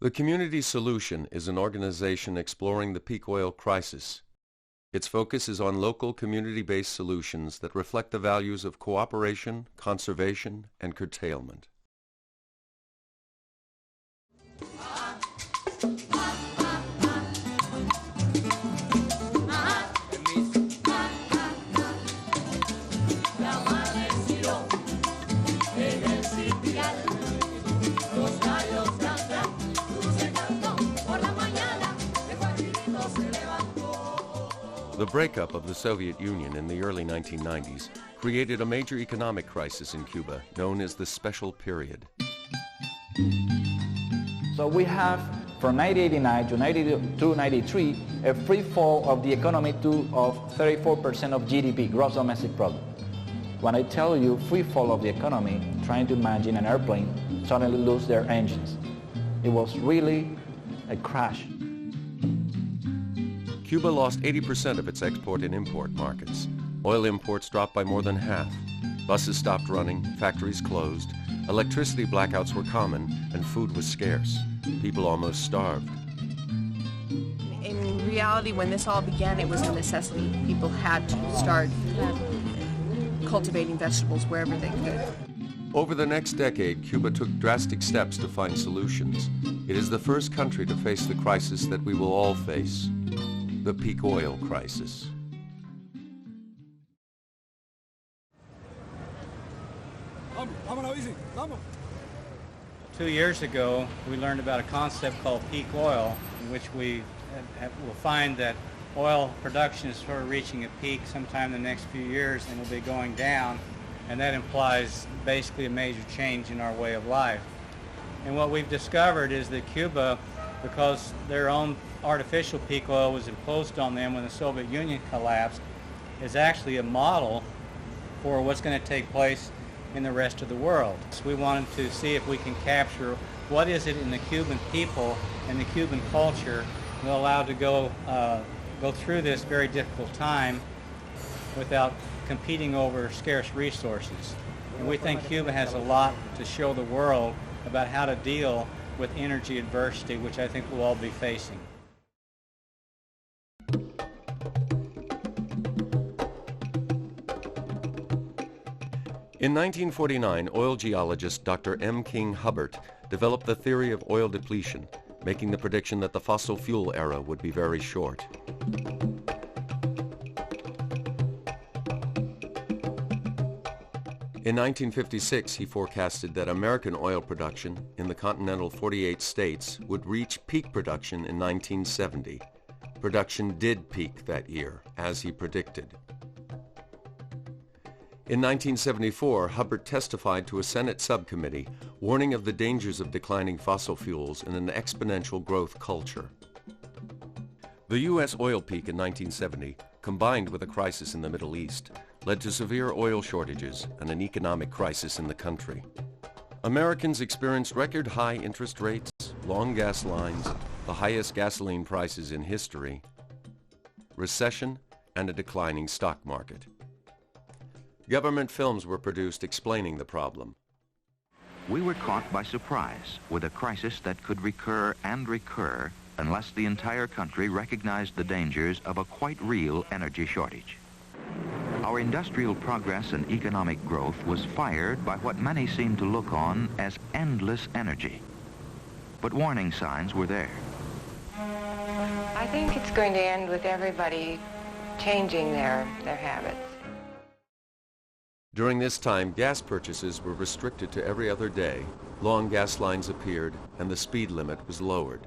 The Community Solution is an organization exploring the peak oil crisis. Its focus is on local community-based solutions that reflect the values of cooperation, conservation, and curtailment. The breakup of the Soviet Union in the early 1990s created a major economic crisis in Cuba known as the Special Period. So we have from 1989 to 1992-93 a free fall of the economy of 34% of GDP, gross domestic product. When I tell you free fall of the economy, trying to imagine an airplane suddenly lose their engines. It was really a crash. Cuba lost 80% of its export and import markets. Oil imports dropped by more than half. Buses stopped running, factories closed, electricity blackouts were common, and food was scarce. People almost starved. In reality, when this all began, it was a necessity. People had to start cultivating vegetables wherever they could. Over the next decade, Cuba took drastic steps to find solutions. It is the first country to face the crisis that we will all face, the peak oil crisis. 2 years ago, we learned about a concept called peak oil, in which we will find that oil production is sort of reaching a peak sometime in the next few years and will be going down, and that implies basically a major change in our way of life. And what we've discovered is that Cuba, because their own artificial peak oil was imposed on them when the Soviet Union collapsed, is actually a model for what's going to take place in the rest of the world. So we wanted to see if we can capture what is it in the Cuban people and the Cuban culture that will allow to go through this very difficult time without competing over scarce resources. And we think Cuba has a lot to show the world about how to deal with energy adversity, which I think we'll all be facing. In 1949, oil geologist Dr. M. King Hubbert developed the theory of oil depletion, making the prediction that the fossil fuel era would be very short. In 1956, he forecasted that American oil production in the continental 48 states would reach peak production in 1970. Production did peak that year, as he predicted. In 1974, Hubbert testified to a Senate subcommittee warning of the dangers of declining fossil fuels in an exponential growth culture. The U.S. oil peak in 1970, combined with a crisis in the Middle East, led to severe oil shortages and an economic crisis in the country. Americans experienced record high interest rates, long gas lines, the highest gasoline prices in history, recession, and a declining stock market. Government films were produced explaining the problem. We were caught by surprise with a crisis that could recur and recur unless the entire country recognized the dangers of a quite real energy shortage. Our industrial progress and economic growth was fired by what many seemed to look on as endless energy. But warning signs were there. I think it's going to end with everybody changing their habits. During this time, gas purchases were restricted to every other day, long gas lines appeared, and the speed limit was lowered.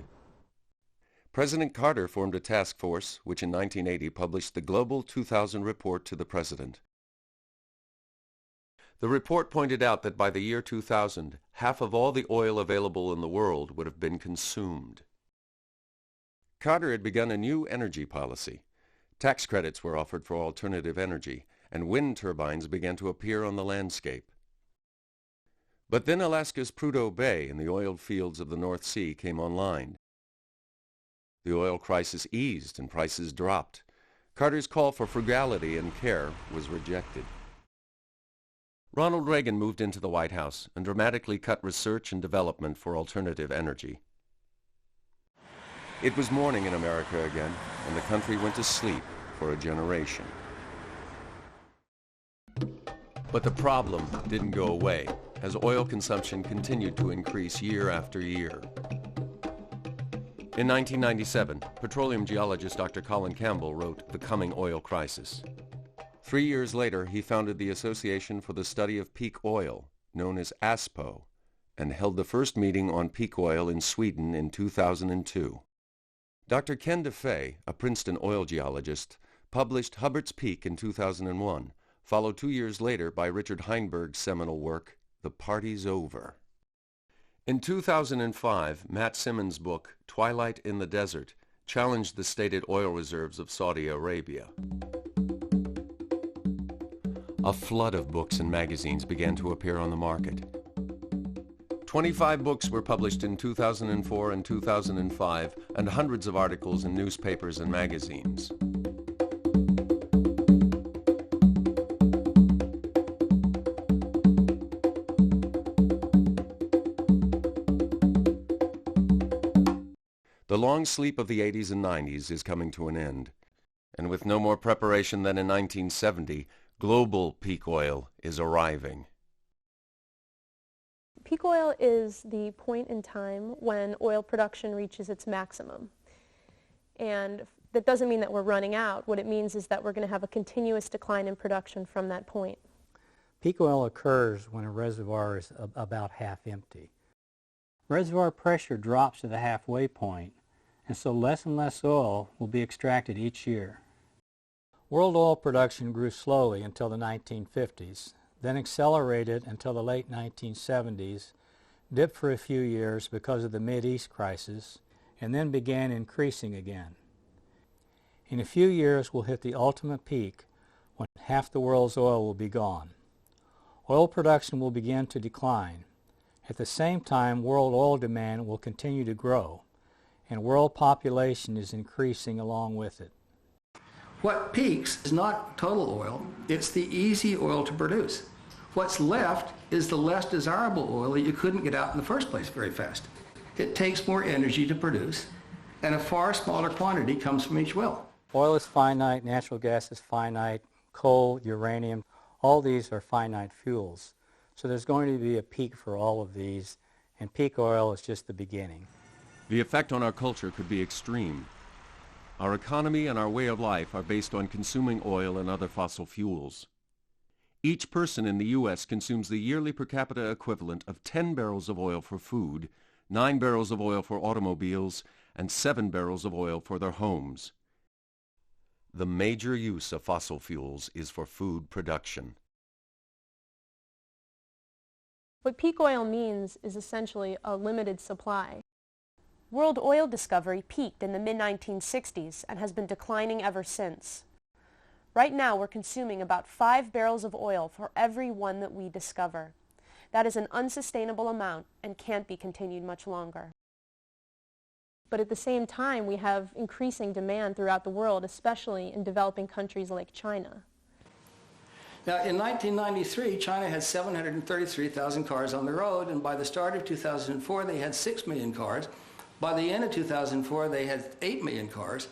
President Carter formed a task force, which in 1980 published the Global 2000 Report to the President. The report pointed out that by the year 2000, half of all the oil available in the world would have been consumed. Carter had begun a new energy policy. Tax credits were offered for alternative energy, and wind turbines began to appear on the landscape. But then Alaska's Prudhoe Bay and the oiled fields of the North Sea came online. The oil crisis eased and prices dropped. Carter's call for frugality and care was rejected. Ronald Reagan moved into the White House and dramatically cut research and development for alternative energy. It was morning in America again, and the country went to sleep for a generation. But the problem didn't go away, as oil consumption continued to increase year after year. In 1997, petroleum geologist Dr. Colin Campbell wrote The Coming Oil Crisis. 3 years later, he founded the Association for the Study of Peak Oil, known as ASPO, and held the first meeting on peak oil in Sweden in 2002. Dr. Ken DeFay, a Princeton oil geologist, published Hubbert's Peak in 2001, followed 2 years later by Richard Heinberg's seminal work, The Party's Over. In 2005, Matt Simmons' book, Twilight in the Desert, challenged the stated oil reserves of Saudi Arabia. A flood of books and magazines began to appear on the market. 25 books were published in 2004 and 2005, and hundreds of articles in newspapers and magazines. The long sleep of the 80s and 90s is coming to an end, and with no more preparation than in 1970, global peak oil is arriving. Peak oil is the point in time when oil production reaches its maximum. And that doesn't mean that we're running out. What it means is that we're going to have a continuous decline in production from that point. Peak oil occurs when a reservoir is about half empty. Reservoir pressure drops to the halfway point, and so less and less oil will be extracted each year. World oil production grew slowly until the 1950s, then accelerated until the late 1970s, dipped for a few years because of the Mideast crisis, and then began increasing again. In a few years we'll hit the ultimate peak when half the world's oil will be gone. Oil production will begin to decline. At the same time, world oil demand will continue to grow, and world population is increasing along with it. What peaks is not total oil, it's the easy oil to produce. What's left is the less desirable oil that you couldn't get out in the first place very fast. It takes more energy to produce, and a far smaller quantity comes from each well. Oil is finite, natural gas is finite, coal, uranium, all these are finite fuels. So there's going to be a peak for all of these, and peak oil is just the beginning. The effect on our culture could be extreme. Our economy and our way of life are based on consuming oil and other fossil fuels. Each person in the U.S. consumes the yearly per capita equivalent of 10 barrels of oil for food, 9 barrels of oil for automobiles, and 7 barrels of oil for their homes. The major use of fossil fuels is for food production. What peak oil means is essentially a limited supply. World oil discovery peaked in the mid-1960s and has been declining ever since. Right now we're consuming about 5 barrels of oil for every one that we discover. That is an unsustainable amount and can't be continued much longer. But at the same time, we have increasing demand throughout the world, especially in developing countries like China. Now, in 1993, China had 733,000 cars on the road, and by the start of 2004, they had 6 million cars. By the end of 2004, they had 8 million cars.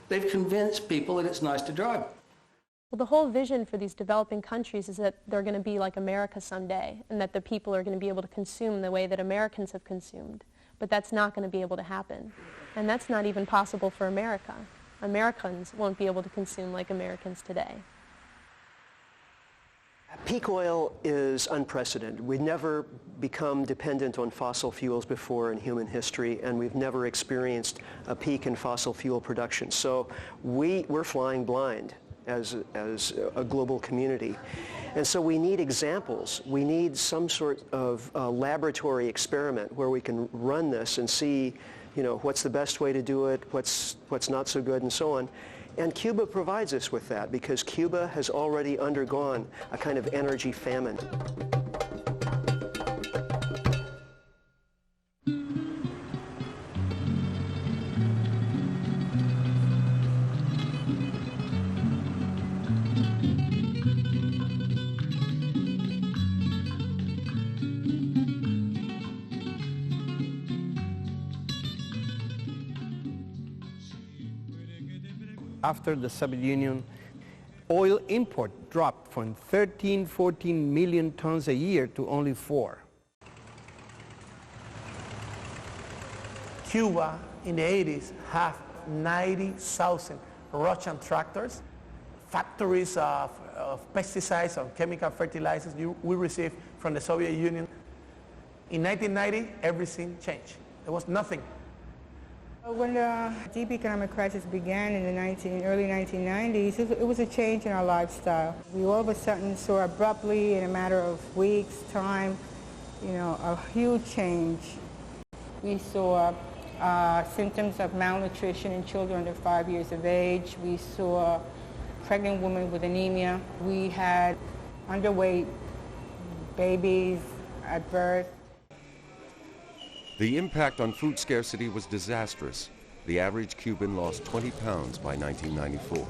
They've convinced people that it's nice to drive. Well, the whole vision for these developing countries is that they're going to be like America someday, and that the people are going to be able to consume the way that Americans have consumed. But that's not going to be able to happen. And that's not even possible for America. Americans won't be able to consume like Americans today. Peak oil is unprecedented. We've never become dependent on fossil fuels before in human history, and we've never experienced a peak in fossil fuel production. So we're flying blind as a global community. And so we need examples. We need some sort of laboratory experiment where we can run this and see, what's the best way to do it, what's not so good, and so on. And Cuba provides us with that because Cuba has already undergone a kind of energy famine. after the Soviet Union, oil import dropped from 13, 14 million tons a year to only 4. Cuba in the 80s have 90,000 Russian tractors, factories of pesticides, of chemical fertilizers we received from the Soviet Union. In 1990, everything changed. There was nothing. When the deep economic crisis began in the early 1990s, it was a change in our lifestyle. We all of a sudden saw abruptly, in a matter of weeks' time, a huge change. We saw symptoms of malnutrition in children under 5 years of age. We saw pregnant women with anemia. We had underweight babies at birth. The impact on food scarcity was disastrous. The average Cuban lost 20 pounds by 1994.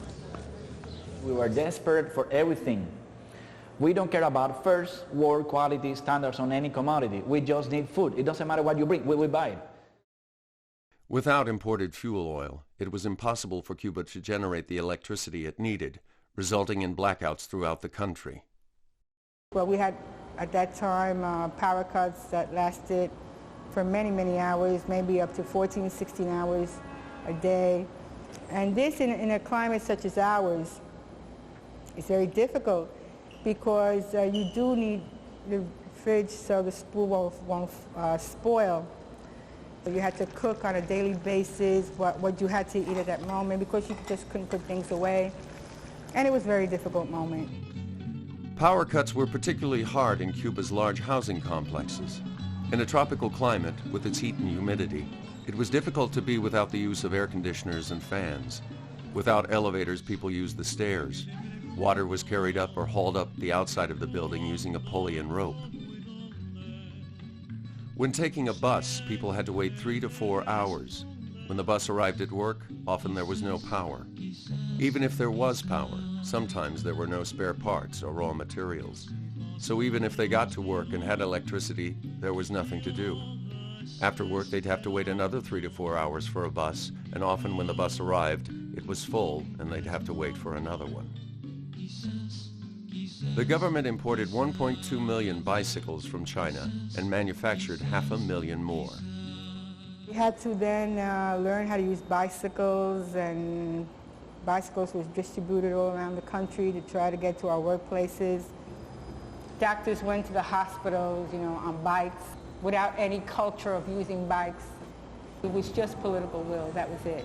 We were desperate for everything. We don't care about first world quality standards on any commodity. We just need food. It doesn't matter what you bring, we will buy it. Without imported fuel oil, it was impossible for Cuba to generate the electricity it needed, resulting in blackouts throughout the country. Well, we had, at that time, power cuts that lasted for many, many hours, maybe up to 14, 16 hours a day. And this, in a climate such as ours, is very difficult because you do need the fridge so the food won't spoil. You had to cook on a daily basis what you had to eat at that moment because you just couldn't put things away. And it was a very difficult moment. Power cuts were particularly hard in Cuba's large housing complexes. In a tropical climate, with its heat and humidity, it was difficult to be without the use of air conditioners and fans. Without elevators, people used the stairs. Water was carried up or hauled up the outside of the building using a pulley and rope. When taking a bus, people had to wait 3 to 4 hours. When the bus arrived at work, often there was no power. Even if there was power, sometimes there were no spare parts or raw materials. So even if they got to work and had electricity, there was nothing to do. After work, they'd have to wait another 3 to 4 hours for a bus, and often when the bus arrived, it was full and they'd have to wait for another one. The government imported 1.2 million bicycles from China and manufactured 500,000 more. We had to then learn how to use bicycles, and bicycles was distributed all around the country to try to get to our workplaces. Doctors went to the hospitals, on bikes, without any culture of using bikes. It was just political will, that was it.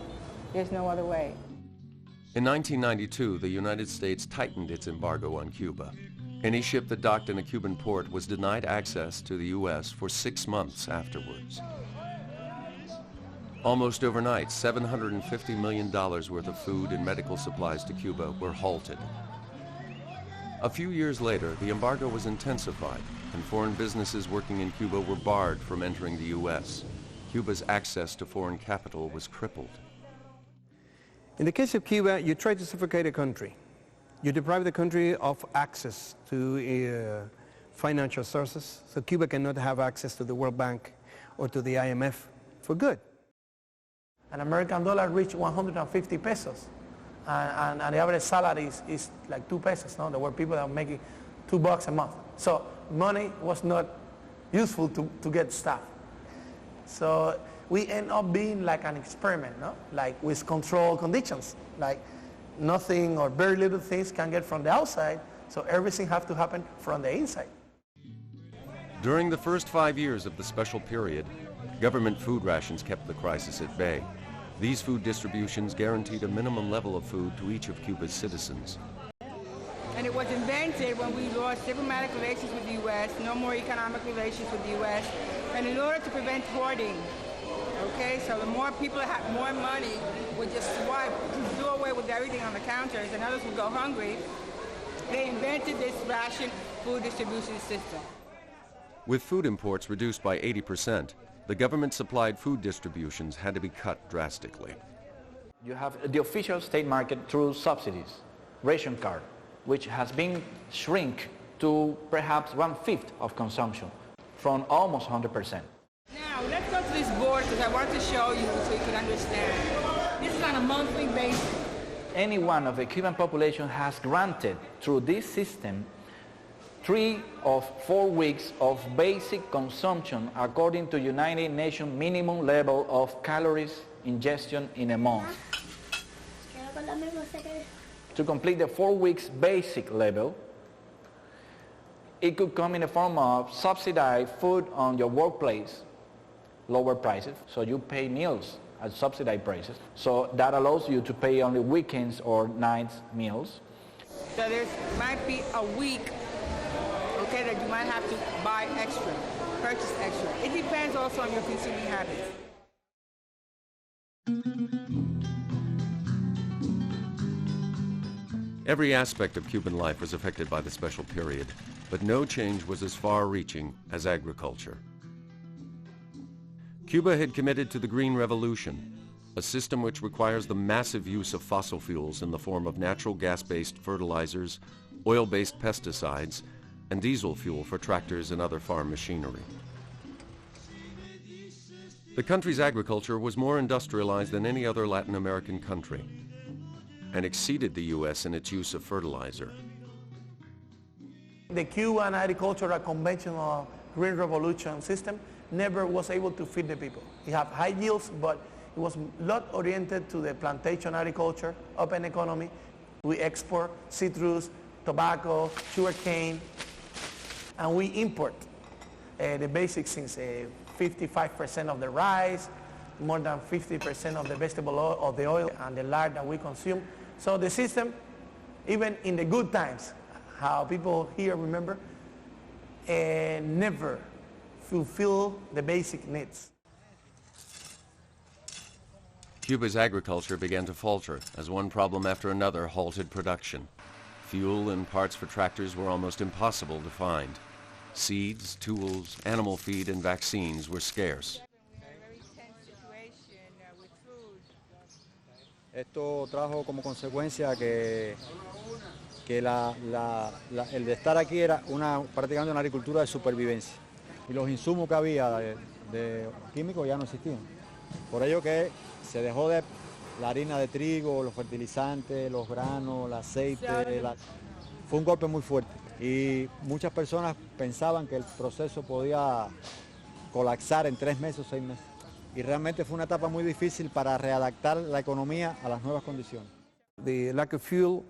There's no other way. In 1992, the United States tightened its embargo on Cuba. Any ship that docked in a Cuban port was denied access to the U.S. for 6 months afterwards. Almost overnight, $750 million worth of food and medical supplies to Cuba were halted. A few years later, the embargo was intensified, and foreign businesses working in Cuba were barred from entering the U.S. Cuba's access to foreign capital was crippled. In the case of Cuba, you try to suffocate a country. You deprive the country of access to financial sources, so Cuba cannot have access to the World Bank or to the IMF for good. An American dollar reached 150 pesos. And the average salary is like 2 pesos. No? There were people that were making $2 a month. So money was not useful to get stuff. So we end up being like an experiment, no? Like with controlled conditions. Like nothing or very little things can get from the outside, so everything has to happen from the inside. During the first 5 years of the special period, government food rations kept the crisis at bay. These food distributions guaranteed a minimum level of food to each of Cuba's citizens. And it was invented when we lost diplomatic relations with the U.S., no more economic relations with the U.S., and in order to prevent hoarding, okay, so the more people that had more money would just swipe, do away with everything on the counters, and others would go hungry, they invented this ration food distribution system. With food imports reduced by 80%, the government-supplied food distributions had to be cut drastically. You have the official state market through subsidies, ration card, which has been shrink to perhaps 1/5 of consumption, from almost 100%. Now, let's go to this board because I want to show you so you can understand. This is on a monthly basis. any one of the Cuban population has granted through this system 3 of 4 weeks of basic consumption according to United Nations minimum level of calories ingestion in a month. To complete the 4 weeks basic level, it could come in the form of subsidized food on your workplace, lower prices, so you pay meals at subsidized prices. So that allows you to pay only weekends or nights meals. So there might be a week, okay, that you might have to buy extra, purchase extra. It depends also on your consuming habits. Every aspect of Cuban life was affected by the special period, but no change was as far-reaching as agriculture. Cuba had committed to the Green Revolution, a system which requires the massive use of fossil fuels in the form of natural gas-based fertilizers, oil-based pesticides, and diesel fuel for tractors and other farm machinery. The country's agriculture was more industrialized than any other Latin American country and exceeded the U.S. in its use of fertilizer. The Cuban agricultural conventional Green Revolution system never was able to feed the people. It had high yields, but it was a lot oriented to the plantation agriculture, open economy. We export citrus, tobacco, sugarcane, and we import the basic things, 55% of the rice, more than 50% of the vegetable oil, of the oil and the lard that we consume. So the system, even in the good times, how people here remember, never fulfill the basic needs. Cuba's agriculture began to falter as one problem after another halted production. Fuel and parts for tractors were almost impossible to find. Seeds, tools, animal feed, and vaccines were scarce. Esto trajo como consecuencia que el de estar aquí era prácticamente una agricultura de supervivencia. Y los insumos que había de químicos ya no existían. Por ello que se dejó de la harina de trigo, los fertilizantes, los granos, el aceite. Fue un golpe muy fuerte. Y muchas personas pensaban que el proceso podía colapsar en 3 meses o 6 meses. Y realmente fue una etapa muy difícil para readaptar la economía a las nuevas condiciones. The lack of fuel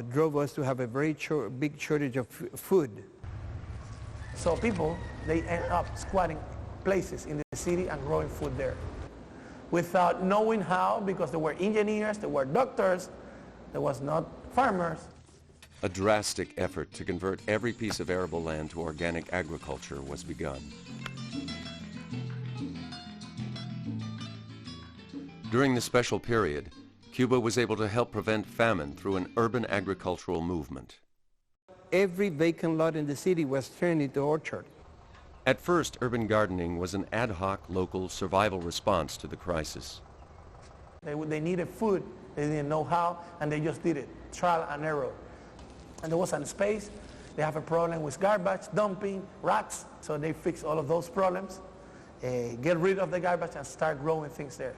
drove us to have a very big shortage of food. So people, they end up squatting places in the city and growing food there without knowing how, because there were engineers, there were doctors, there was not farmers. A drastic effort to convert every piece of arable land to organic agriculture was begun. During the special period, Cuba was able to help prevent famine through an urban agricultural movement. Every vacant lot in the city was turned into orchard. At first, urban gardening was an ad hoc local survival response to the crisis. They needed food, they didn't know how, and they just did it, trial and error. And there wasn't space. They have a problem with garbage, dumping, rats, so they fixed all of those problems, get rid of the garbage and start growing things there.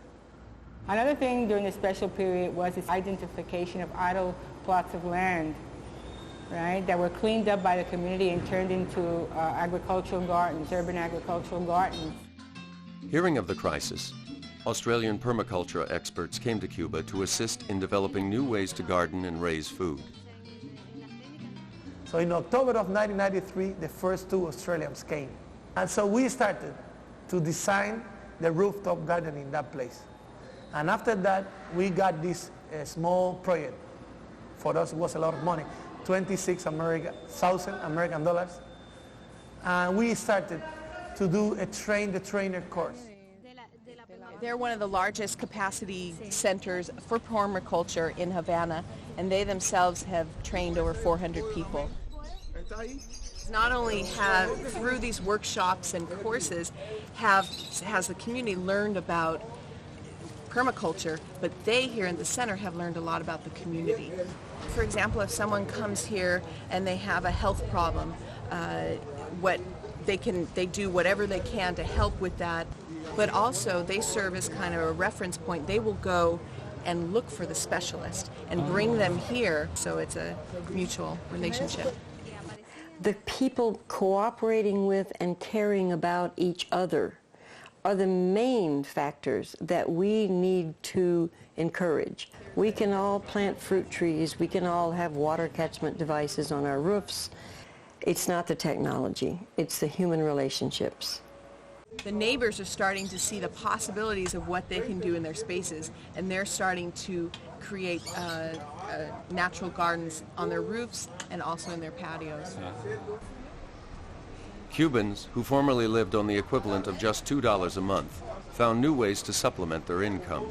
Another thing during the special period was this identification of idle plots of land, right, that were cleaned up by the community and turned into agricultural gardens, urban agricultural gardens. Hearing of the crisis, Australian permaculture experts came to Cuba to assist in developing new ways to garden and raise food. So in October of 1993, the first 2 Australians came. And so we started to design the rooftop garden in that place. And after that, we got this small project. For us, it was a lot of money, 26,000 American dollars. And we started to do a train-the-trainer course. They're one of the largest capacity centers for permaculture in Havana, and they themselves have trained over 400 people. Not only have, through these workshops and courses, has the community learned about permaculture, but they here in the center have learned a lot about the community. For example, if someone comes here and they have a health problem, they do whatever they can to help with that, but also they serve as kind of a reference point. They will go and look for the specialist and bring them here, so it's a mutual relationship. The people cooperating with and caring about each other are the main factors that we need to encourage. We can all plant fruit trees, we can all have water catchment devices on our roofs. It's not the technology, it's the human relationships. The neighbors are starting to see the possibilities of what they can do in their spaces, and they're starting to create natural gardens on their roofs and also in their patios. Cubans, who formerly lived on the equivalent of just $2 a month, found new ways to supplement their income.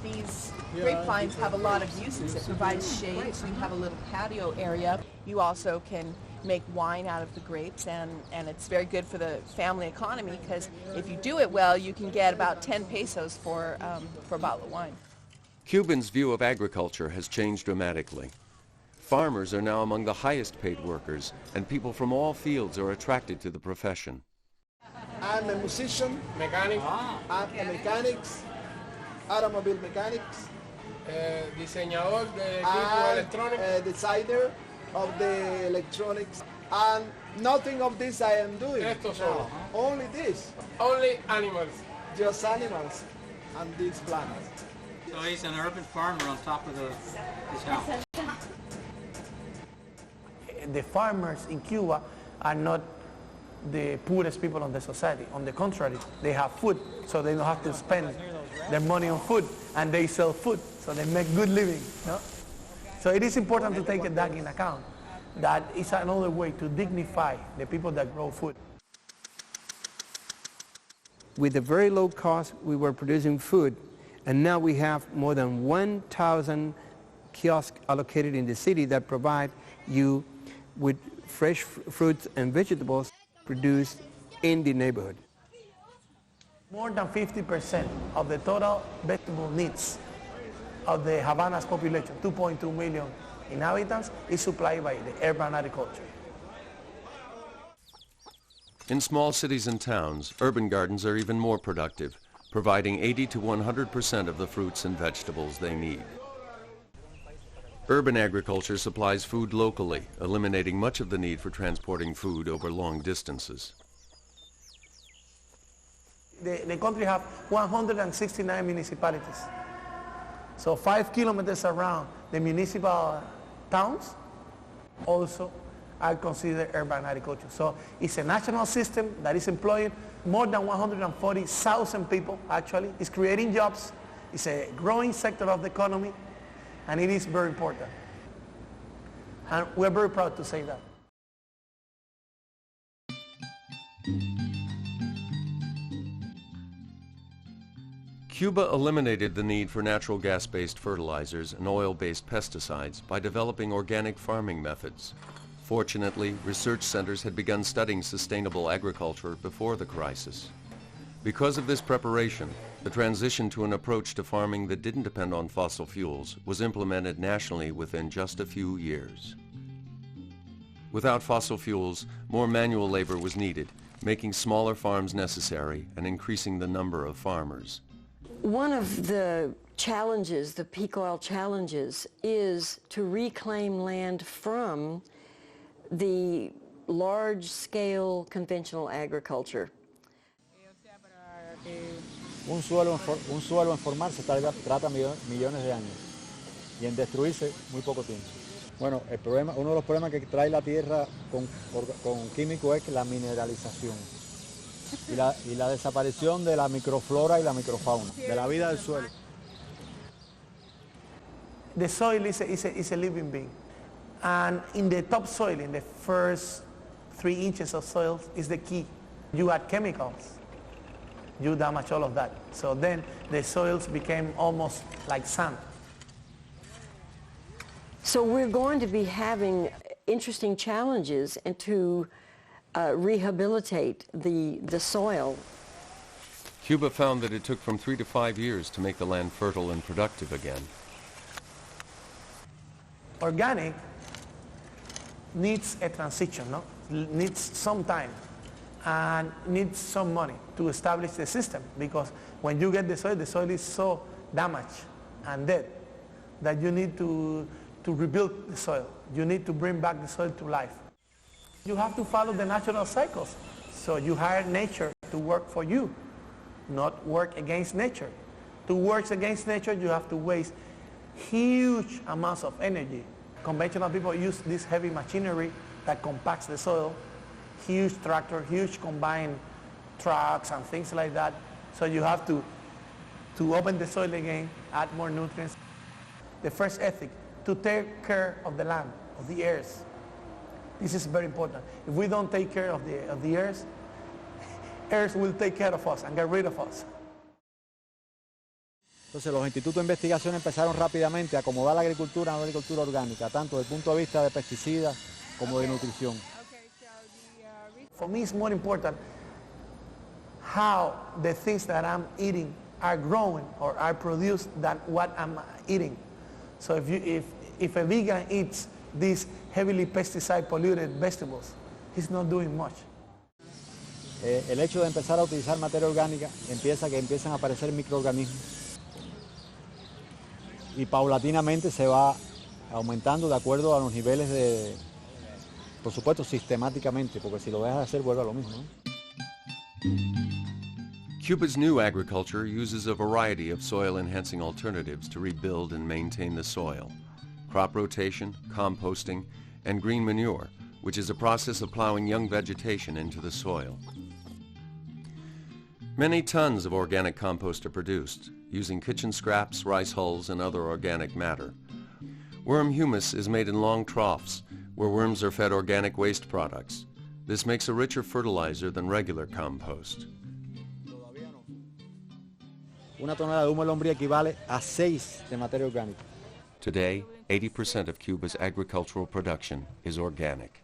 These grapevines have a lot of uses. It provides shade, so you have a little patio area. You also can make wine out of the grapes, and it's very good for the family economy, because if you do it well, you can get about 10 pesos for a bottle of wine. Cubans' view of agriculture has changed dramatically. Farmers are now among the highest paid workers, and people from all fields are attracted to the profession. I'm a musician, mechanic, I'm a mechanics, automobile mechanics, diseñador de equipo electrónico, designer of the electronics, and nothing of this I am doing. Esto solo. Only this. Only animals. Just animals and these plants. So he's an urban farmer on top of his house. The farmers in Cuba are not the poorest people in the society. On the contrary, they have food, so they don't have to spend their money on food, and they sell food, so they make good living. No? So it is important to take that in account. That is another way to dignify the people that grow food. With a very low cost, we were producing food, and now we have more than 1,000 kiosks allocated in the city that provide you with fresh fruits and vegetables produced in the neighborhood. More than 50% of the total vegetable needs of the Havana's population, 2.2 million inhabitants, is supplied by the urban agriculture. In small cities and towns, urban gardens are even more productive, providing 80 to 100% of the fruits and vegetables they need. Urban agriculture supplies food locally, eliminating much of the need for transporting food over long distances. The country has 169 municipalities. So 5 kilometers around the municipal towns also are considered urban agriculture. So it's a national system that is employing more than 140,000 people, actually. It's creating jobs. It's a growing sector of the economy, and it is very important. And we're very proud to say that. Cuba eliminated the need for natural gas-based fertilizers and oil-based pesticides by developing organic farming methods. Fortunately, research centers had begun studying sustainable agriculture before the crisis. Because of this preparation, the transition to an approach to farming that didn't depend on fossil fuels was implemented nationally within just a few years. Without fossil fuels, more manual labor was needed, making smaller farms necessary and increasing the number of farmers. One of the challenges, the peak oil challenges, is to reclaim land from the large-scale conventional agriculture. Un suelo en formarse trata millones de años y en destruirse muy poco tiempo. Bueno, uno de los problemas que trae la tierra con químicos es la mineralización y la desaparición de la microflora y la microfauna, de la vida del suelo. The soil is a living being. And in the topsoil, in the first 3 inches of soil, is the key. You add chemicals, you damage all of that. So then the soils became almost like sand. So we're going to be having interesting challenges and to rehabilitate the soil. Cuba found that it took from 3 to 5 years to make the land fertile and productive again. Organic needs a transition, no? Needs some time and needs some money to establish the system, because when you get the soil is so damaged and dead, that you need to rebuild the soil. You need to bring back the soil to life. You have to follow the natural cycles. So you hire nature to work for you, not work against nature. To work against nature, you have to waste huge amounts of energy. Conventional people use this heavy machinery that compacts the soil, huge tractor, huge combine trucks and things like that. So you have to open the soil again, add more nutrients. The first ethic, to take care of the land, of the earth. This is very important. If we don't take care of the earth, earth will take care of us and get rid of us. Entonces los institutos de investigación empezaron rápidamente a acomodar la agricultura a una agricultura orgánica, tanto desde el punto de vista de pesticidas como de nutrición. For me, it's more important how the things that I'm eating are growing or are produced than what I'm eating. So if a vegan eats these heavily pesticide polluted vegetables, he's not doing much. El hecho de empezar a utilizar materia orgánica empiezan a aparecer microorganismos y paulatinamente se va aumentando de acuerdo a los niveles de, por supuesto, sistemáticamente, porque si lo dejas de hacer vuelve a lo mismo, ¿no? Cuba's new agriculture uses a variety of soil-enhancing alternatives to rebuild and maintain the soil. Crop rotation, composting, and green manure, which is a process of plowing young vegetation into the soil. Many tons of organic compost are produced, using kitchen scraps, rice hulls, and other organic matter. Worm humus is made in long troughs, where worms are fed organic waste products. This makes a richer fertilizer than regular compost. Una tonelada de humo de lombriz equivale a 6 de materia orgánica. Today, 80% of Cuba's agricultural production is organic.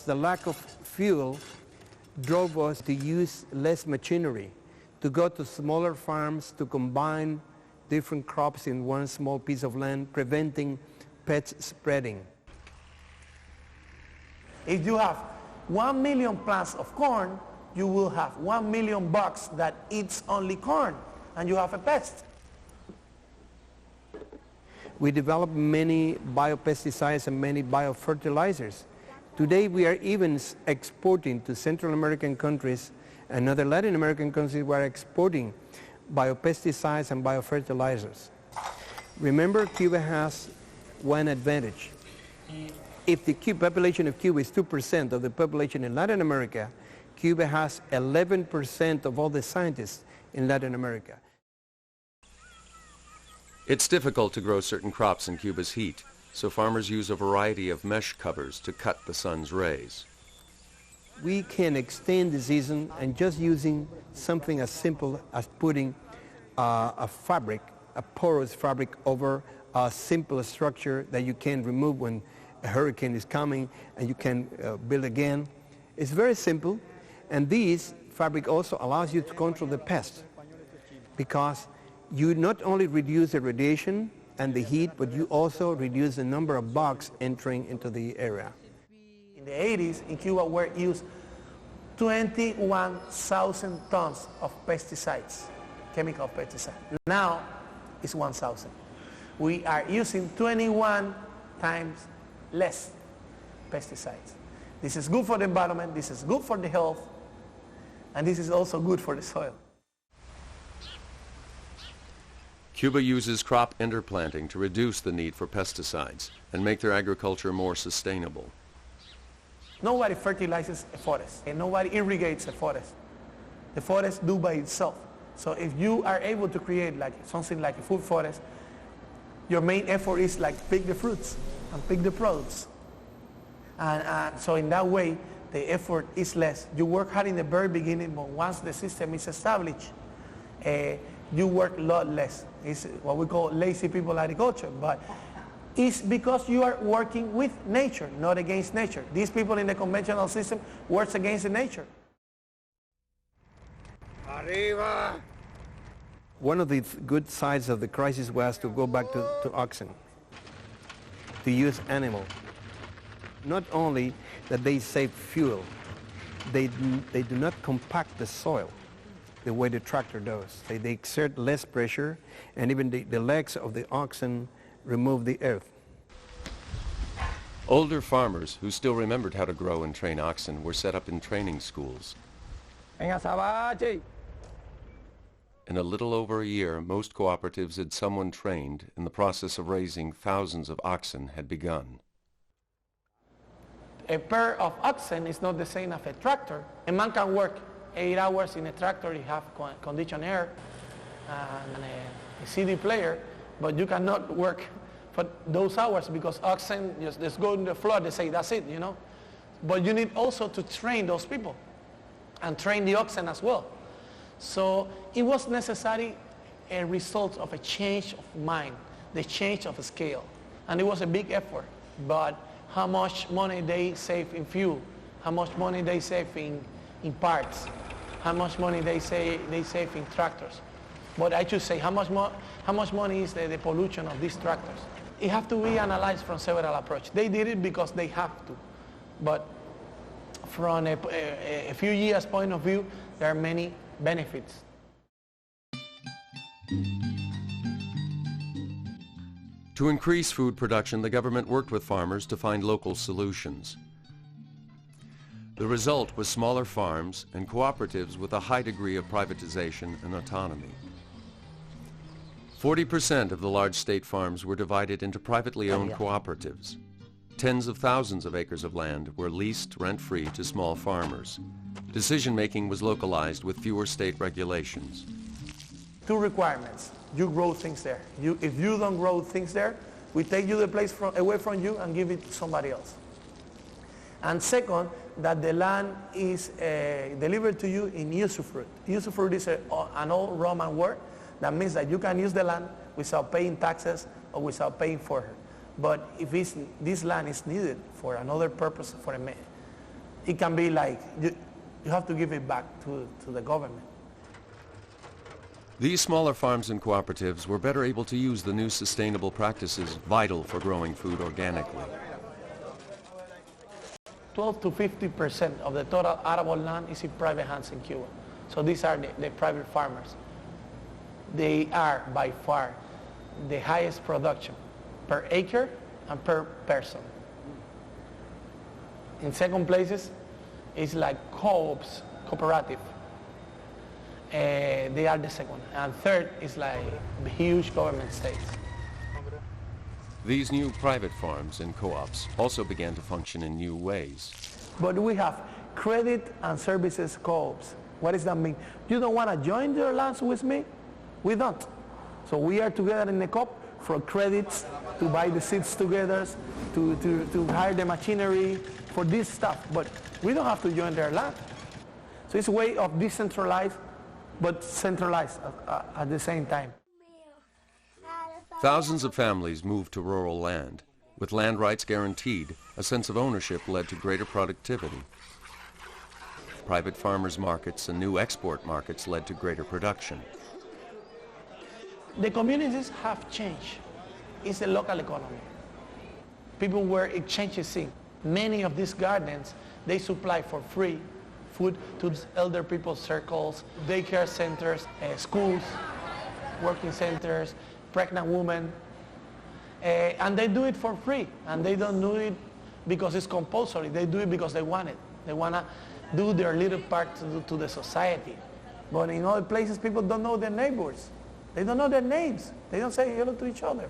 The lack of fuel drove us to use less machinery, to go to smaller farms, to combine different crops in one small piece of land, preventing pest spreading. If you have 1 million plants of corn, you will have 1 million bugs that eats only corn, and you have a pest. We developed many biopesticides and many biofertilizers. Today we are even exporting to Central American countries and other Latin American countries. We are exporting biopesticides and biofertilizers. Remember, Cuba has one advantage. If the population of Cuba is 2% of the population in Latin America, Cuba has 11% of all the scientists in Latin America. It's difficult to grow certain crops in Cuba's heat, so farmers use a variety of mesh covers to cut the sun's rays. We can extend the season and just using something as simple as putting a fabric, a porous fabric over a simple structure that you can remove when a hurricane is coming and you can build again. It's very simple, and this fabric also allows you to control the pest because you not only reduce the radiation and the heat, but you also reduce the number of bugs entering into the area. In the 80s, in Cuba, were used 21,000 tons of pesticides, chemical pesticides. Now, it's 1,000. We are using 21 times less pesticides. This is good for the environment, this is good for the health, and this is also good for the soil. Cuba uses crop interplanting to reduce the need for pesticides and make their agriculture more sustainable. Nobody fertilizes a forest, and nobody irrigates a forest. The forest do by itself. So if you are able to create like something like a food forest, your main effort is like pick the fruits and pick the products. And so in that way, the effort is less. You work hard in the very beginning, but once the system is established, you work a lot less. It's what we call lazy people agriculture, but it's because you are working with nature, not against nature. These people in the conventional system work against the nature. Arriba! One of the good sides of the crisis was to go back to oxen, to use animal. Not only that they save fuel, they do not compact the soil. the way the tractor does. They exert less pressure, and even the legs of the oxen remove the earth. Older farmers who still remembered how to grow and train oxen were set up in training schools. In a little over a year, most cooperatives had someone trained, and the process of raising thousands of oxen had begun. A pair of oxen is not the same as a tractor. A man can work 8 hours in a tractor, you have conditioned air and a CD player, but you cannot work for those hours because oxen just go on the floor, they say that's it, you know. But you need also to train those people and train the oxen as well. So it was necessary a result of a change of mind, the change of scale. And it was a big effort, but how much money they save in fuel, how much money they save in parts, how much money they save in tractors. But I should say, how much money is the pollution of these tractors? It has to be analyzed from several approaches. They did it because they have to. But from a few years point of view, there are many benefits. To increase food production, the government worked with farmers to find local solutions. The result was smaller farms and cooperatives with a high degree of privatization and autonomy. 40% of the large state farms were divided into privately owned cooperatives. Tens of thousands of acres of land were leased rent-free to small farmers. Decision-making was localized with fewer state regulations. 2 requirements. You grow things there. If you don't grow things there, we take you the place away from you and give it to somebody else. And second, that the land is delivered to you in usufruct. Usufruct is an old Roman word that means that you can use the land without paying taxes or without paying for it. But if this land is needed for another purpose, it can be like you have to give it back to the government. These smaller farms and cooperatives were better able to use the new sustainable practices vital for growing food organically. 12 to 50% of the total arable land is in private hands in Cuba. So these are the private farmers. They are by far the highest production per acre and per person. In second places, it's like co-ops, cooperative. They are the second. And third is like huge government states. These new private farms and co-ops also began to function in new ways. But we have credit and services co-ops. What does that mean? You don't want to join your lands with me? We don't. So we are together in the co-op for credits, to buy the seeds together, to hire the machinery, for this stuff. But we don't have to join their land. So it's a way of decentralized but centralized at the same time. Thousands of families moved to rural land. With land rights guaranteed, a sense of ownership led to greater productivity. Private farmers' markets and new export markets led to greater production. The communities have changed. It's a local economy. People were exchanging. Many of these gardens, they supply for free food to elder people's circles, daycare centers, schools, working centers, pregnant women, and they do it for free. And they don't do it because it's compulsory. They do it because they want it. They want to do their little part to the society. But in other places, people don't know their neighbors. They don't know their names. They don't say hello to each other.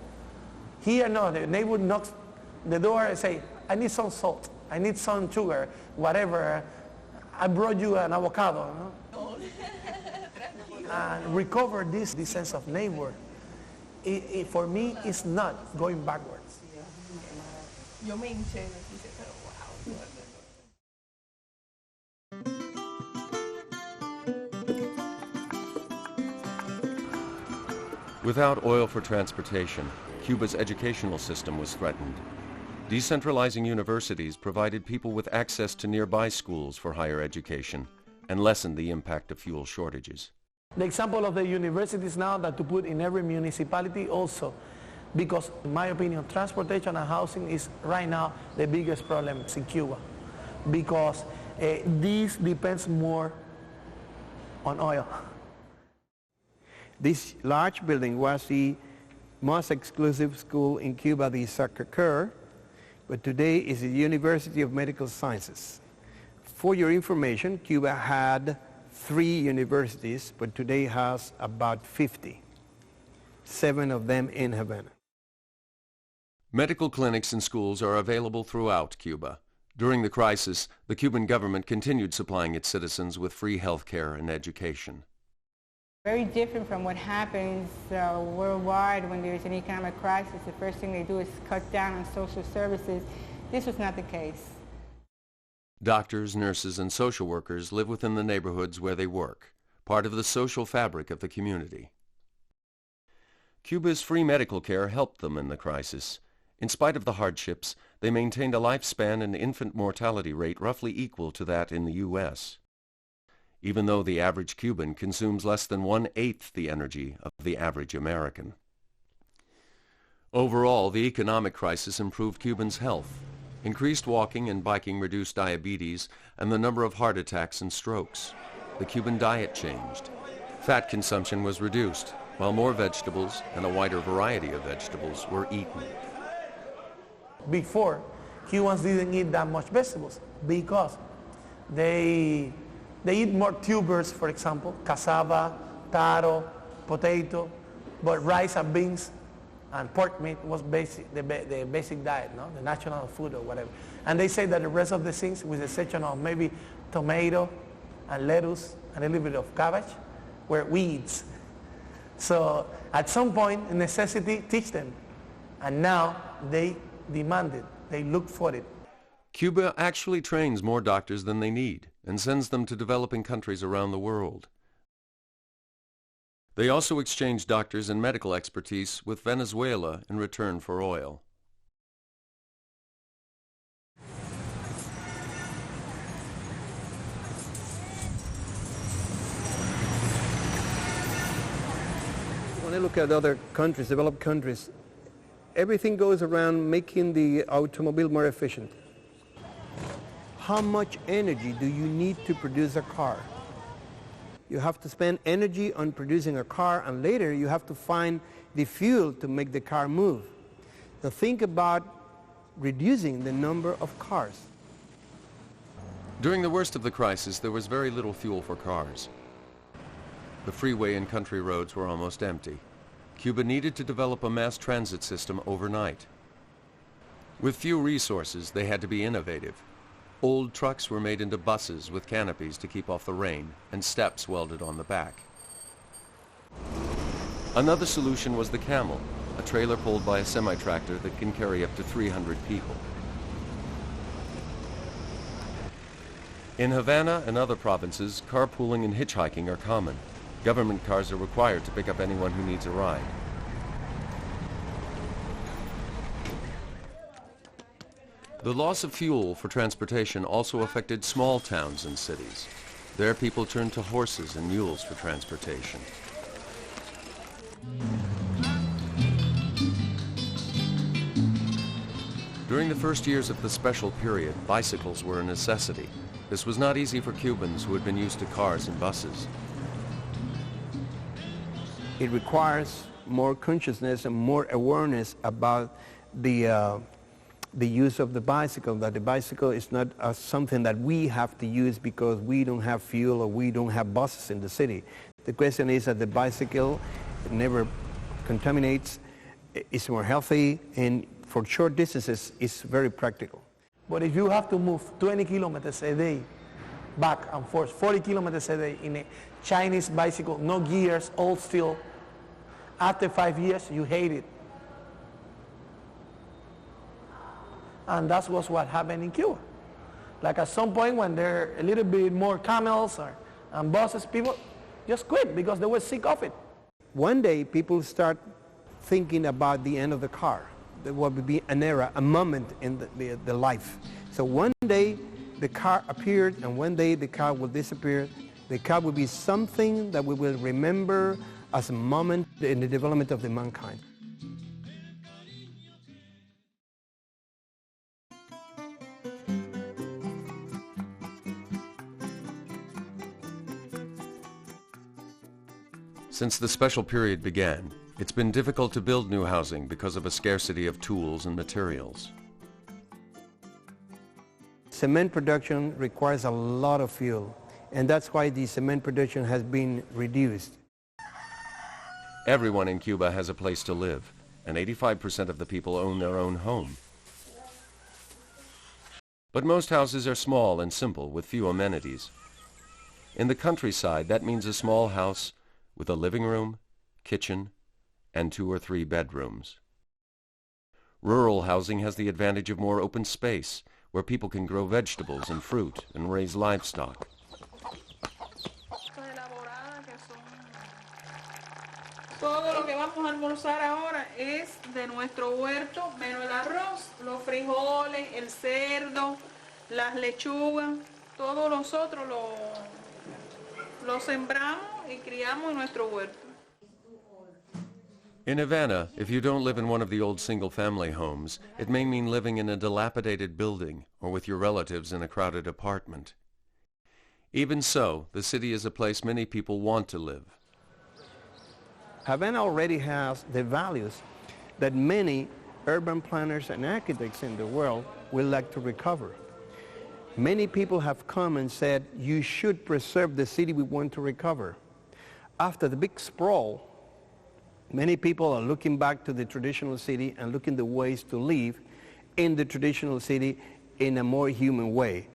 Here, no, the neighbor knocks the door and say, I need some salt, I need some sugar, whatever. I brought you an avocado. No? And recover this sense of neighbor. For me, it's not going backwards. Without oil for transportation, Cuba's educational system was threatened. Decentralizing universities provided people with access to nearby schools for higher education and lessened the impact of fuel shortages. The example of the universities now that to put in every municipality also, because in my opinion, transportation and housing is right now the biggest problem in Cuba, because this depends more on oil. This large building was the most exclusive school in Cuba, the Sacre Coeur, but today is the University of Medical Sciences. For your information, Cuba had 3 universities, but today has about 50, 7 of them in Havana. Medical clinics and schools are available throughout Cuba. During the crisis, the Cuban government continued supplying its citizens with free health care and education. Very different from what happens worldwide when there's an economic crisis. The first thing they do is cut down on social services. This was not the case. Doctors, nurses, and social workers live within the neighborhoods where they work, part of the social fabric of the community. Cuba's free medical care helped them in the crisis. In spite of the hardships, they maintained a lifespan and infant mortality rate roughly equal to that in the U.S., even though the average Cuban consumes less than 1/8 the energy of the average American. Overall, the economic crisis improved Cubans' health. Increased walking and biking reduced diabetes and the number of heart attacks and strokes. The Cuban diet changed. Fat consumption was reduced, while more vegetables and a wider variety of vegetables were eaten. Before, Cubans didn't eat that much vegetables because they eat more tubers, for example, cassava, taro, potato, but rice and beans and pork meat was the basic diet, no? The national food or whatever. And they say that the rest of the things, with the exception of maybe tomato and lettuce and a little bit of cabbage, were weeds. So at some point, necessity teach them. And now they demand it. They look for it. Cuba actually trains more doctors than they need and sends them to developing countries around the world. They also exchange doctors and medical expertise with Venezuela in return for oil. When I look at other countries, developed countries, everything goes around making the automobile more efficient. How much energy do you need to produce a car? You have to spend energy on producing a car, and later you have to find the fuel to make the car move. So think about reducing the number of cars. During the worst of the crisis, there was very little fuel for cars. The freeway and country roads were almost empty. Cuba needed to develop a mass transit system overnight. With few resources, they had to be innovative. Old trucks were made into buses with canopies to keep off the rain and steps welded on the back. Another solution was the camel, a trailer pulled by a semi-tractor that can carry up to 300 people. In Havana and other provinces, carpooling and hitchhiking are common. Government cars are required to pick up anyone who needs a ride. The loss of fuel for transportation also affected small towns and cities. There, people turned to horses and mules for transportation. During the first years of the special period, bicycles were a necessity. This was not easy for Cubans who had been used to cars and buses. It requires more consciousness and more awareness about the use of the bicycle, that the bicycle is not something that we have to use because we don't have fuel or we don't have buses in the city. The question is that the bicycle never contaminates, it's more healthy, and for short distances, it's very practical. But if you have to move 20 kilometers a day back and forth, 40 kilometers a day in a Chinese bicycle, no gears, all steel, after 5 years, you hate it. And that was what happened in Cuba. Like at some point when there are a little bit more camels and buses, people just quit because they were sick of it. One day people start thinking about the end of the car. There will be an era, a moment in the life. So one day the car appeared and one day the car will disappear. The car will be something that we will remember as a moment in the development of the mankind. Since the special period began, it's been difficult to build new housing because of a scarcity of tools and materials. Cement production requires a lot of fuel, and that's why the cement production has been reduced. Everyone in Cuba has a place to live, and 85% of the people own their own home. But most houses are small and simple with few amenities. In the countryside, that means a small house with a living room, kitchen, and 2 or 3 bedrooms. Rural housing has the advantage of more open space, where people can grow vegetables and fruit and raise livestock. Todo lo que vamos a almorzar ahora es de nuestro huerto, menos el arroz, los frijoles, el cerdo, las lechugas, todo nosotros lo sembramos y criamos en nuestro huerto. In Havana, if you don't live in one of the old single-family homes, it may mean living in a dilapidated building or with your relatives in a crowded apartment. Even so, the city is a place many people want to live. Havana already has the values that many urban planners and architects in the world would like to recover. Many people have come and said, you should preserve the city we want to recover. After the big sprawl, many people are looking back to the traditional city and looking the ways to live in the traditional city in a more human way.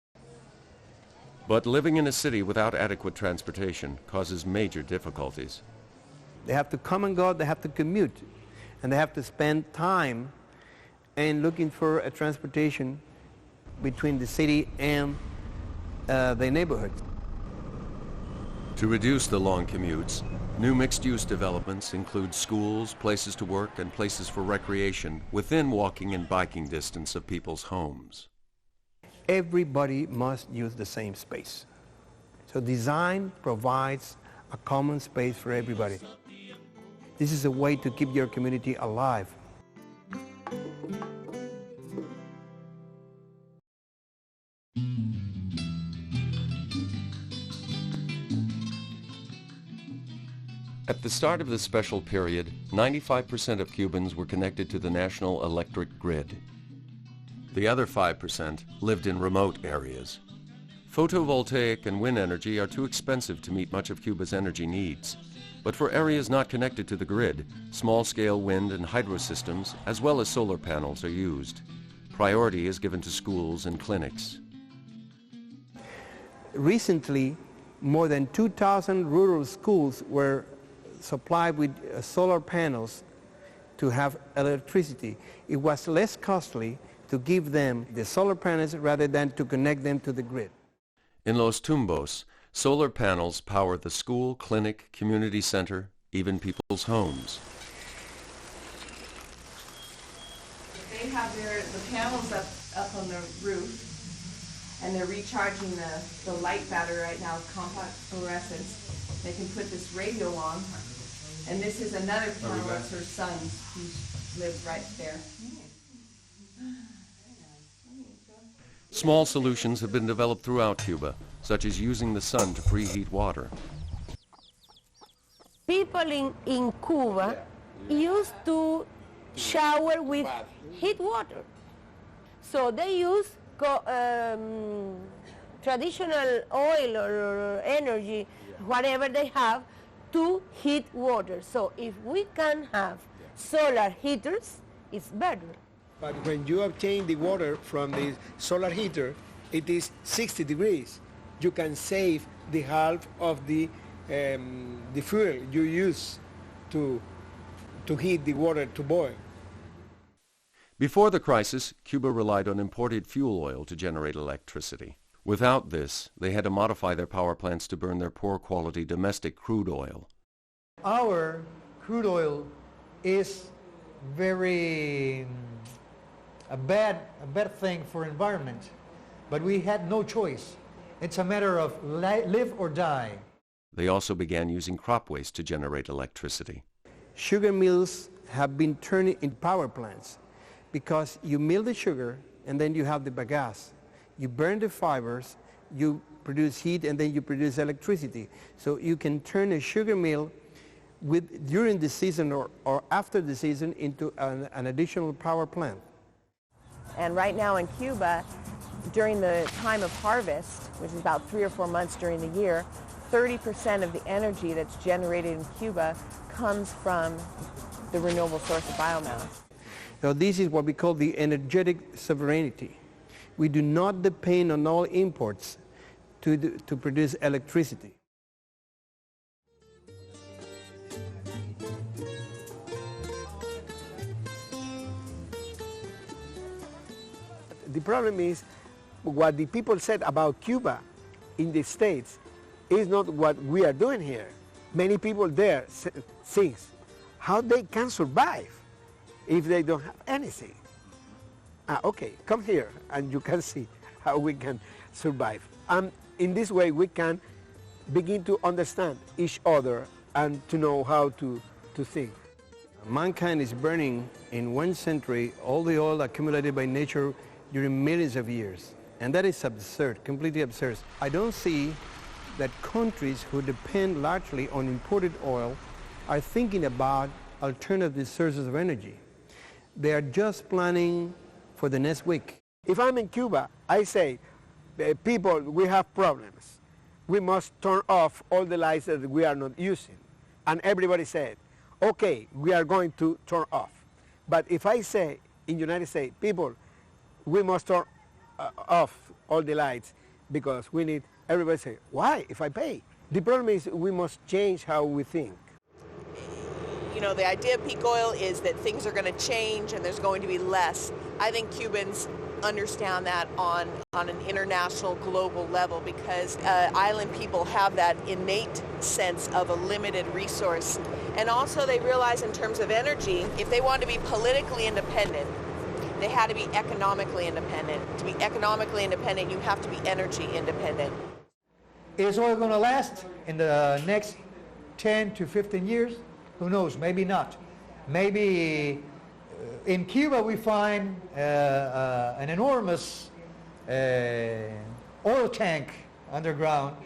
But living in a city without adequate transportation causes major difficulties. They have to come and go, they have to commute, and they have to spend time in looking for a transportation between the city and the neighborhood. To reduce the long commutes, new mixed-use developments include schools, places to work, and places for recreation within walking and biking distance of people's homes. Everybody must use the same space. So design provides a common space for everybody. This is a way to keep your community alive. At the start of the special period, 95% of Cubans were connected to the national electric grid. The other 5% lived in remote areas. Photovoltaic and wind energy are too expensive to meet much of Cuba's energy needs. But for areas not connected to the grid, small-scale wind and hydro systems, as well as solar panels, are used. Priority is given to schools and clinics. Recently, more than 2,000 rural schools were supplied with solar panels to have electricity. It was less costly to give them the solar panels rather than to connect them to the grid. In Los Tumbos, solar panels power the school, clinic, community center, even people's homes. They have the panels up on the roof, and they're recharging the light battery right now with compact fluorescence. They can put this radio on, and this is another panel that's her son's, who lives right there. Small solutions have been developed throughout Cuba, such as using the sun to preheat water. People in Cuba used to shower with heat water. So they use traditional oil or energy, whatever they have, to heat water. So if we can have solar heaters, it's better. But when you obtain the water from the solar heater, it is 60 degrees. You can save the half of the fuel you use to heat the water to boil. Before the crisis, Cuba relied on imported fuel oil to generate electricity. Without this, they had to modify their power plants to burn their poor-quality domestic crude oil. Our crude oil is very a bad thing for environment, but we had no choice. It's a matter of live or die. They also began using crop waste to generate electricity. Sugar mills have been turned into power plants because you mill the sugar and then you have the bagasse. You burn the fibers, you produce heat, and then you produce electricity. So you can turn a sugar mill during the season or after the season into an additional power plant. And right now in Cuba, during the time of harvest, which is about 3 or 4 months during the year, 30% of the energy that's generated in Cuba comes from the renewable source of biomass. So this is what we call the energetic sovereignty. We do not depend on all imports to produce electricity. The problem is what the people said about Cuba in the States is not what we are doing here. Many people there think how they can survive if they don't have anything. Okay, come here and you can see how we can survive. And in this way we can begin to understand each other and to know how to think. Mankind is burning in 1 century all the oil accumulated by nature during millions of years. And that is absurd, completely absurd. I don't see that countries who depend largely on imported oil are thinking about alternative sources of energy. They are just planning for the next week. If I'm in Cuba, I say, people, we have problems. We must turn off all the lights that we are not using. And everybody said, okay, we are going to turn off. But if I say in the United States, people, we must turn off all the lights because we need, everybody say, why, if I pay? The problem is we must change how we think. You know, the idea of peak oil is that things are going to change and there's going to be less. I think Cubans understand that on an international, global level because island people have that innate sense of a limited resource. And also they realize in terms of energy, if they want to be politically independent, they had to be economically independent. To be economically independent, you have to be energy independent. Is oil going to last in the next 10 to 15 years? Who knows? Maybe not. Maybe in Cuba we find an enormous oil tank underground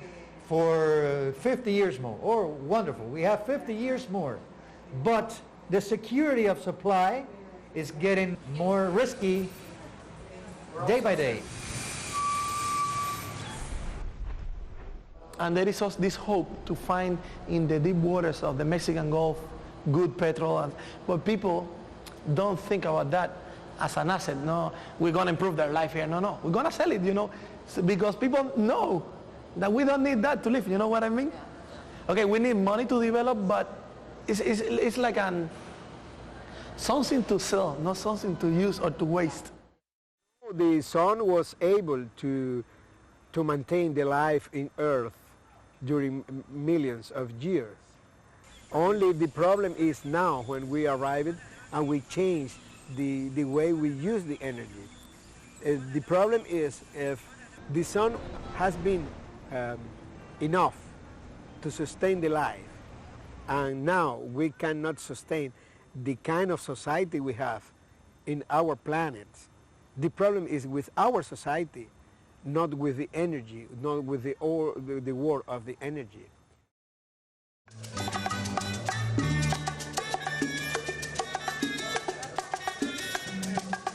for 50 years more. Oh, wonderful. We have 50 years more. But the security of supply is getting more risky day by day. And there is also this hope to find in the deep waters of the Mexican Gulf good petrol. But people don't think about that as an asset. No, we're going to improve their life here. No, we're going to sell it, you know, because people know that we don't need that to live. You know what I mean? Okay, we need money to develop, but it's like something to sell, not something to use or to waste. The sun was able to maintain the life in Earth during millions of years. Only the problem is now when we arrived and we change the way we use the energy. The problem is if the sun has been enough to sustain the life, and now we cannot sustain the kind of society we have in our planet. The problem is with our society, not with the energy, not with the war of the energy.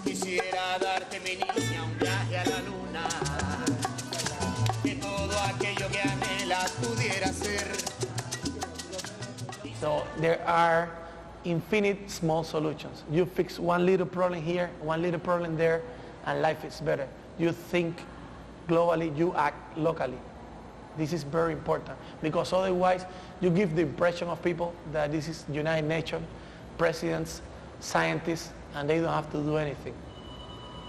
Quisiera darte, mi niña, un viaje a la luna, que todo aquello que anhelas pudiera ser. So there are infinite small solutions. You fix one little problem here, one little problem there, and life is better. You think globally, you act locally. This is very important because otherwise you give the impression of people that this is United Nations, presidents, scientists, and they don't have to do anything,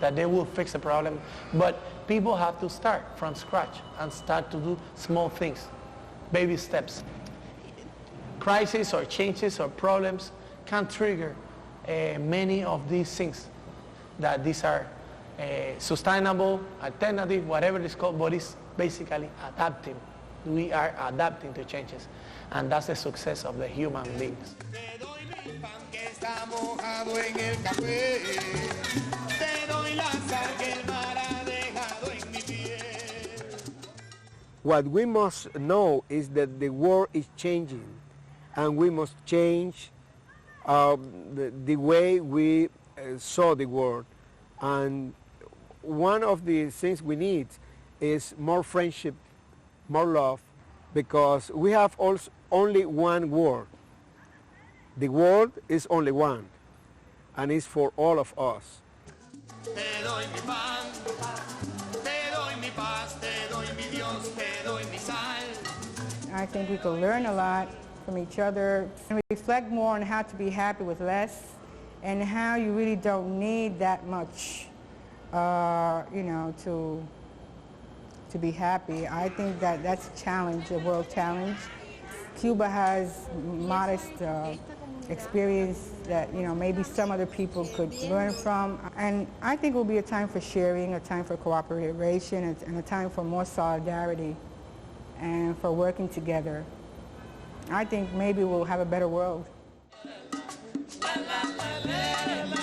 that they will fix the problem. But people have to start from scratch and start to do small things, baby steps. Crises or changes or problems can trigger many of these things, that these are sustainable, alternative, whatever it's called, but it's basically adapting. We are adapting to changes, and that's the success of the human beings. What we must know is that the world is changing, and we must change the way we saw the world. And one of the things we need is more friendship, more love, because we have also only one world. The world is only one, and it's for all of us. Te doy mi pan, te doy mi paz, te doy mi Dios, te doy mi sal. I think we can learn a lot from each other and reflect more on how to be happy with less and how you really don't need that much, you know, to be happy. I think that that's a challenge, a world challenge. Cuba has modest experience that, you know, maybe some other people could learn from. And I think it will be a time for sharing, a time for cooperation, and a time for more solidarity and for working together. I think maybe we'll have a better world. La, la, la, la, la.